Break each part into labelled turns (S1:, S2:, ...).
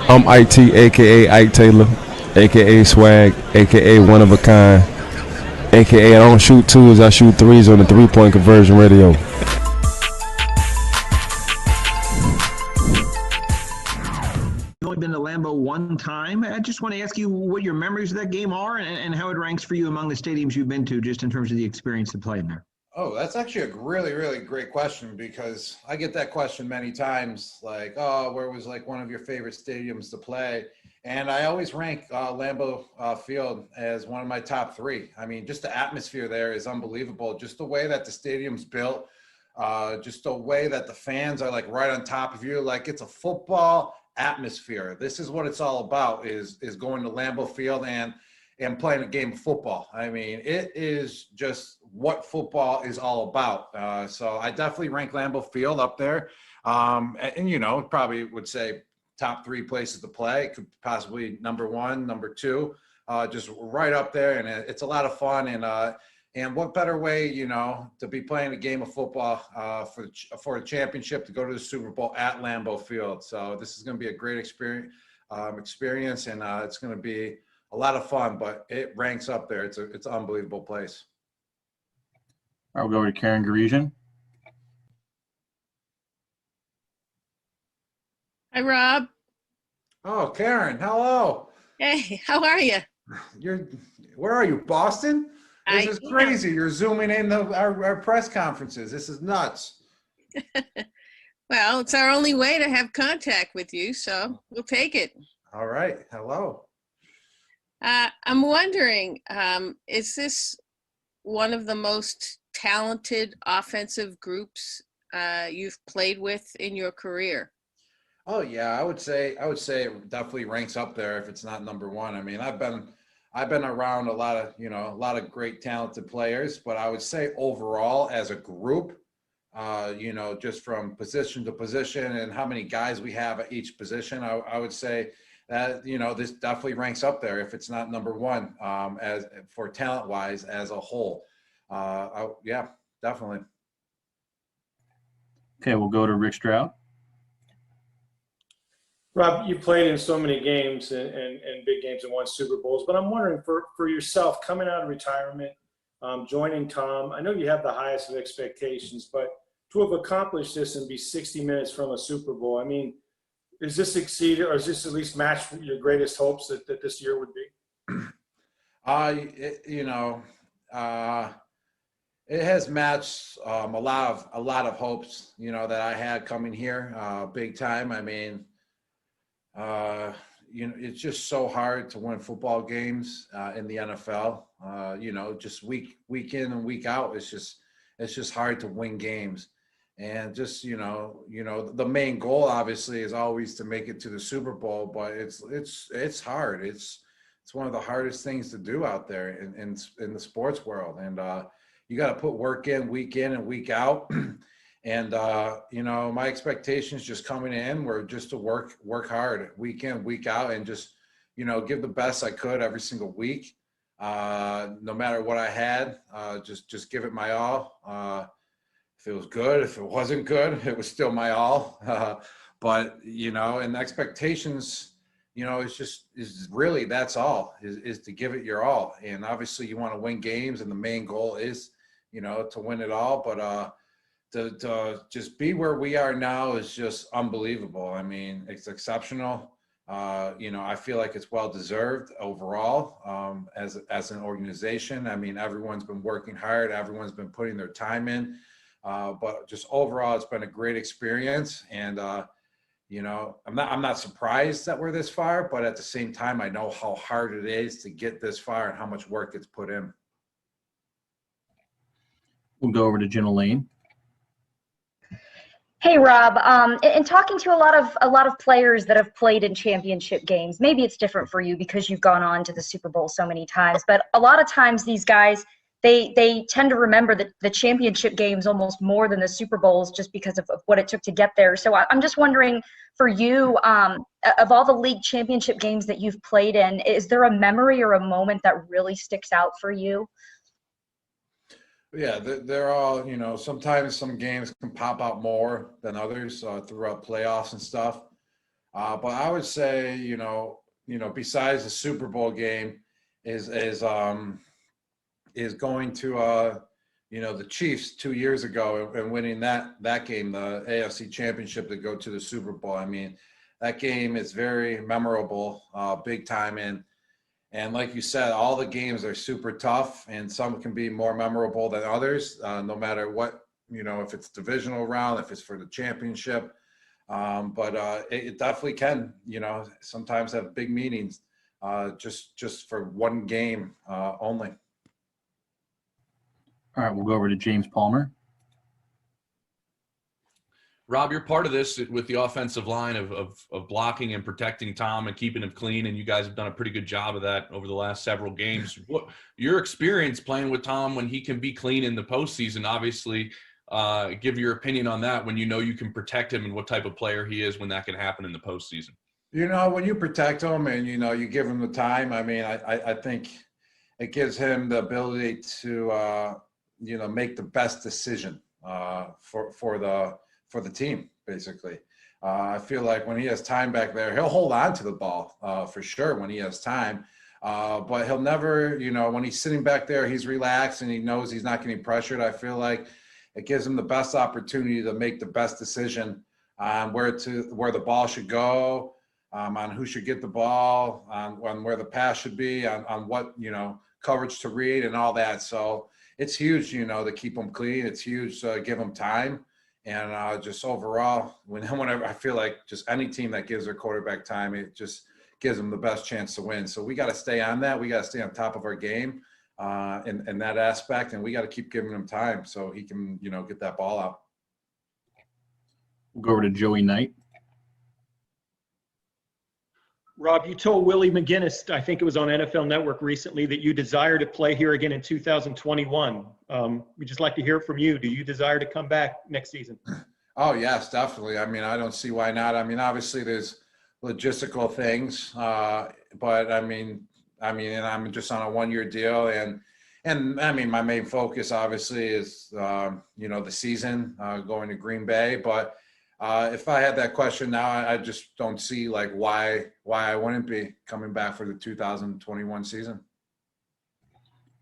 S1: I'm IT, aka Ike Taylor, aka Swag, aka One of a Kind, aka I don't shoot twos, I shoot threes on the 3-point conversion radio.
S2: You've only been to Lambeau one time. I just want to ask you what your memories of that game are and how it ranks for you among the stadiums you've been to, just in terms of the experience of playing there.
S3: Oh, that's actually a really, really great question because I get that question many times, like, oh, where was like one of your favorite stadiums to play? And I always rank Lambeau Field as one of my top three. I mean, just the atmosphere there is unbelievable. Just the way that the stadium's built, just the way that the fans are like right on top of you, like it's a football atmosphere. This is what it's all about, is going to Lambeau Field and playing a game of football. I mean, it is just what football is all about. So I definitely rank Lambeau Field up there. And, you know, probably would say top three places to play. It could possibly number one, number two, just right up there. And it's a lot of fun. And what better way, you know, to be playing a game of football for a championship, to go to the Super Bowl at Lambeau Field. So this is going to be a great experience, and it's going to be a lot of fun, but it ranks up there. It's an unbelievable place.
S4: I'll go to Karen Garesian.
S5: Hi, Rob.
S3: Oh, Karen, hello.
S5: Hey, how are you?
S3: Where are you, Boston? This is
S5: am.
S3: crazy. You're zooming in our press conferences. This is nuts.
S5: Well, it's our only way to have contact with you, so we'll take it.
S3: All right. Hello.
S5: I'm wondering, is this one of the most talented offensive groups you've played with in your career?
S3: Oh yeah, I would say it definitely ranks up there if it's not number one. I mean, I've been around a lot of great talented players, but I would say overall as a group, just from position to position and how many guys we have at each position, I would say that, this definitely ranks up there if it's not number one, as for talent wise as a whole. Yeah, definitely.
S4: Okay, we'll go to Rick Stroud.
S6: Rob, you played in so many games and big games and won Super Bowls, but I'm wondering for yourself, coming out of retirement, joining Tom, I know you have the highest of expectations, but to have accomplished this and be 60 minutes from a Super Bowl, I mean, is this exceed, or is this at least match your greatest hopes that this year would be?
S3: It has matched a lot of hopes, that I had coming here, big time. I mean, it's just so hard to win football games in the NFL. Just week in and week out, it's just hard to win games. And just, the main goal obviously is always to make it to the Super Bowl, but it's hard. It's one of the hardest things to do out there in the sports world. And you got to put work in and week out. And, my expectations just coming in were just to work hard week in, week out, and just, give the best I could every single week. No matter what I had, just give it my all. If it was good, if it wasn't good, it was still my all. But, and the expectations, is really, that's all, is to give it your all. And obviously you want to win games, and the main goal is, to win it all. But to just be where we are now is just unbelievable. I mean, it's exceptional. I feel like it's well-deserved overall, as an organization. I mean, everyone's been working hard. Everyone's been putting their time in. But just overall, it's been a great experience. And, I'm not surprised that we're this far, but at the same time, I know how hard it is to get this far and how much work gets put in.
S4: We'll go over to Jenna Lane.
S7: Hey Rob, in talking to a lot of players that have played in championship games, maybe it's different for you because you've gone on to the Super Bowl so many times, but a lot of times these guys, they tend to remember the championship games almost more than the Super Bowls just because of what it took to get there. So I'm just wondering, for you, of all the league championship games that you've played in, is there a memory or a moment that really sticks out for you?
S3: Yeah, they're all, sometimes some games can pop out more than others throughout playoffs and stuff. But I would say, besides the Super Bowl game, is going to the Chiefs 2 years ago and winning that game, the AFC Championship, to go to the Super Bowl. I mean, that game is very memorable, big time. And like you said, all the games are super tough, and some can be more memorable than others, no matter what, if it's divisional round, if it's for the championship. But it definitely can, sometimes have big meanings, just for one game only.
S4: All right, we'll go over to James Palmer.
S8: Rob, you're part of this with the offensive line of blocking and protecting Tom and keeping him clean, and you guys have done a pretty good job of that over the last several games. What your experience playing with Tom when he can be clean in the postseason? Obviously, give your opinion on that when you can protect him and what type of player he is when that can happen in the postseason.
S3: When you protect him and you give him the time, I mean, I think it gives him the ability to make the best decision for the team, basically. I feel like when he has time back there, he'll hold on to the ball for sure when he has time. But he'll never, when he's sitting back there, he's relaxed and he knows he's not getting pressured. I feel like it gives him the best opportunity to make the best decision on where the ball should go, on who should get the ball, on where the pass should be, on what, coverage to read and all that. So it's huge, to keep him clean. It's huge to give him time. And just overall, whenever I feel like just any team that gives their quarterback time, it just gives them the best chance to win. So we got to stay on that. We got to stay on top of our game in that aspect, and we got to keep giving him time so he can, get that ball out.
S4: We'll go over to Joey Knight.
S9: Rob, you told Willie McGinnis, I think it was on NFL Network recently, that you desire to play here again in 2021. We'd just like to hear from you. Do you desire to come back next season?
S3: Oh, yes, definitely. I mean, I don't see why not. I mean, obviously there's logistical things, but I mean, and I'm just on a 1-year deal, and I mean, my main focus obviously is, the season, going to Green Bay, but if I had that question now, I just don't see like why I wouldn't be coming back for the 2021 season.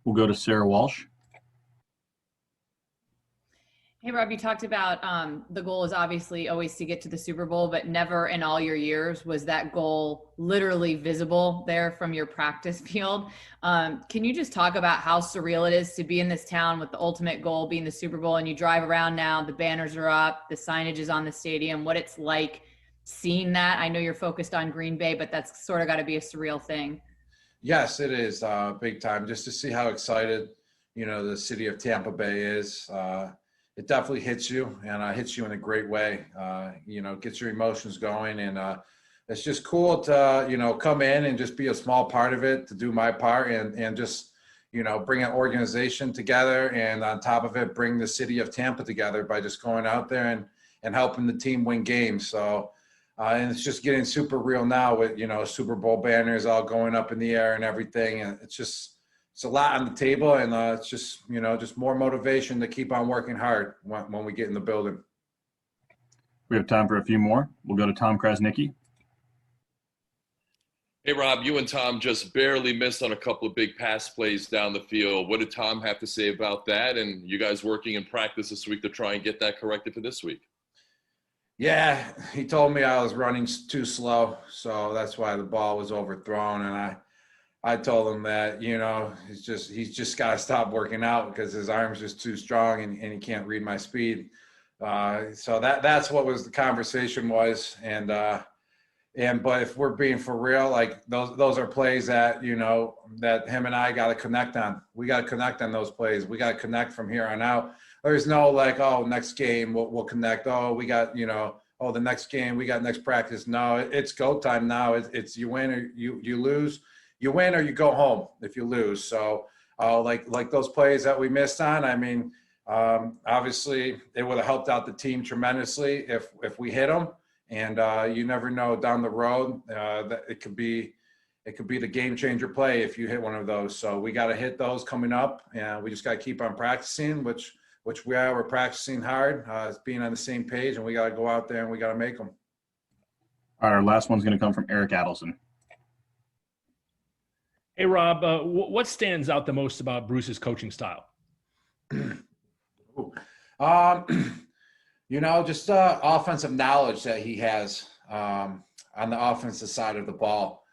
S4: We'll go to Sarah Walsh.
S10: Hey, Rob, you talked about the goal is obviously always to get to the Super Bowl, but never in all your years was that goal literally visible there from your practice field. Can you just talk about how surreal it is to be in this town with the ultimate goal being the Super Bowl, and you drive around now, the banners are up, the signage is on the stadium, what it's like seeing that? I know you're focused on Green Bay, but that's sort of got to be a surreal thing.
S3: Yes, it is big time, just to see how excited, the city of Tampa Bay is. It definitely hits you, and hits you in a great way. Gets your emotions going, and it's just cool to come in and just be a small part of it, to do my part, and just bring an organization together, and on top of it, bring the city of Tampa together by just going out there and helping the team win games. So, and it's just getting super real now with Super Bowl banners all going up in the air and everything, and it's a lot on the table, and it's just, just more motivation to keep on working hard when we get in the building.
S4: We have time for a few more. We'll go to Tom Krasnicki.
S11: Hey, Rob, you and Tom just barely missed on a couple of big pass plays down the field. What did Tom have to say about that? And you guys working in practice this week to try and get that corrected for this week?
S3: Yeah, he told me I was running too slow, so that's why the ball was overthrown, and I told him that, he's just got to stop working out because his arm's just too strong and he can't read my speed. So that's what was the conversation was. But if we're being for real, like those are plays that, that him and I got to connect on. We got to connect on those plays. We got to connect from here on out. There's no like, oh, next game we'll connect. Oh, we got, the next game, we got next practice. No, it's go time now. It's you win or you lose. You win or you go home if you lose. So like those plays that we missed on, I mean, obviously it would have helped out the team tremendously if we hit them. And you never know down the road that it could be the game changer play if you hit one of those. So we got to hit those coming up, and we just got to keep on practicing, which we are. We're practicing hard, being on the same page, and we got to go out there and we got to make them.
S4: All right, our last one's going to come from Eric Adelson.
S12: Hey, Rob, what stands out the most about Bruce's coaching style?
S3: Just offensive knowledge that he has on the offensive side of the ball.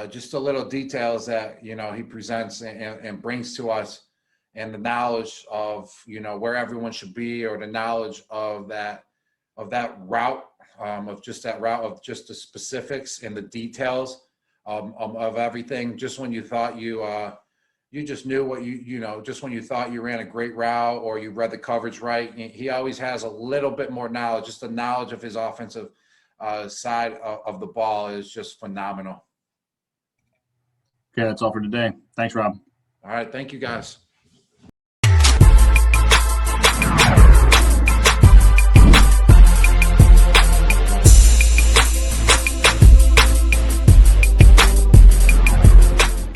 S3: Just the little details that, he presents and brings to us, and the knowledge of, where everyone should be, or the knowledge of that route, of just the specifics and the details of everything. Just when you thought you just knew what just when you thought you ran a great route or you read the coverage right, he always has a little bit more knowledge. Just the knowledge of his offensive side of the ball is just phenomenal.
S4: Okay, that's all for today. Thanks, Rob.
S3: All right. Thank you, guys.